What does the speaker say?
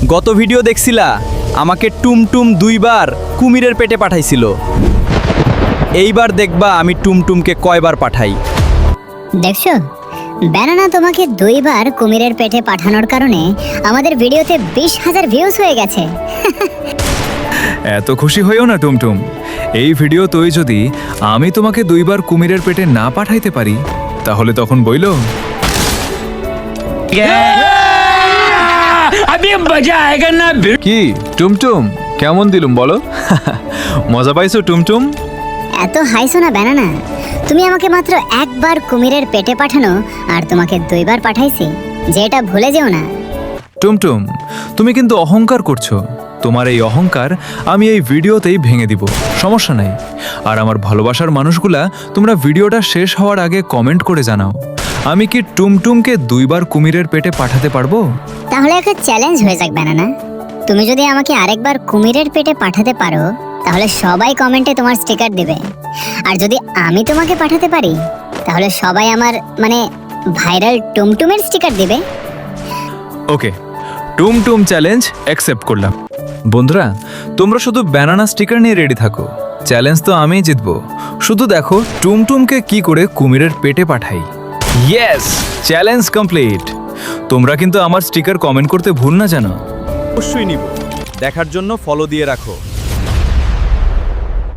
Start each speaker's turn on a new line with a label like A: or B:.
A: গত ভিডিও দেখছিলা আমাকে টুমটুম 2 বার কুমিরের পেটে পাঠাইছিল। এইবার দেখবা আমি টুমটুমকে কয়বার পাঠাই।
B: দেখছো, ব্যানানা তোমাকে 2 বার কুমিরের পেটে পাঠানোর কারণে আমাদের ভিডিওতে 20,000 ভিউজ হয়ে গেছে।
C: এত খুশি হইও না টুমটুম। এই ভিডিও তুই যদি আমি তোমাকে 2 বার কুমিরের পেটে না পাঠাইতে পারি তাহলে তখন বইলো কি টুমটুম কেমন দিলুম বলো? মজা পাইছো টুমটুম?
B: এত হাইছো না ব্যানানা, তুমি আমাকে মাত্র 1 বার কুমিরের পেটে পাঠানো আর তোমাকে 2 বার পাঠাইছি, যে এটা ভুলে যেও না।
C: টুমটুম তুমি কিন্তু অহংকার করছো। তোমার এই অহংকার আমি এই ভিডিওতেই ভেঙে দিব, সমস্যা নাই। আর আমার ভালোবাসার মানুষগুলা তোমরা ভিডিওটা শেষ হওয়ার আগে কমেন্ট করে জানাও, আমি কি টুমটুমকে 2 বার কুমিরের পেটে পাঠাতে পারবো?
B: তাহলে একটা চ্যালেঞ্জ হয়ে যাক ব্যানানা, তুমি যদি আমাকে আরেকবার কুমিরের পেটে পাঠাতে পারো তাহলে সবাই কমেন্টে তোমার স্টিকার দেবে। আর যদি আমি তোমাকে পাঠাতে পারি তাহলে সবাই আমার ভাইরাল টুমটুমের স্টিকার দেবে।
C: ওকে, টুমটুম চ্যালেঞ্জ অ্যাকসেপ্ট করলাম। বন্ধুরা তোমরা শুধু ব্যানানা স্টিকার নিয়ে রেডি থাকো, চ্যালেঞ্জ তো আমিই জিতবো। শুধু দেখো টুমটুমকে কি করে কুমিরের পেটে পাঠাই। Yes, challenge complete. তোমরা কিন্তু আমার স্টিকার কমেন্ট করতে ভুল না জানো।
A: অবশ্যই নিব। দেখার জন্য ফলো দিয়ে রাখো।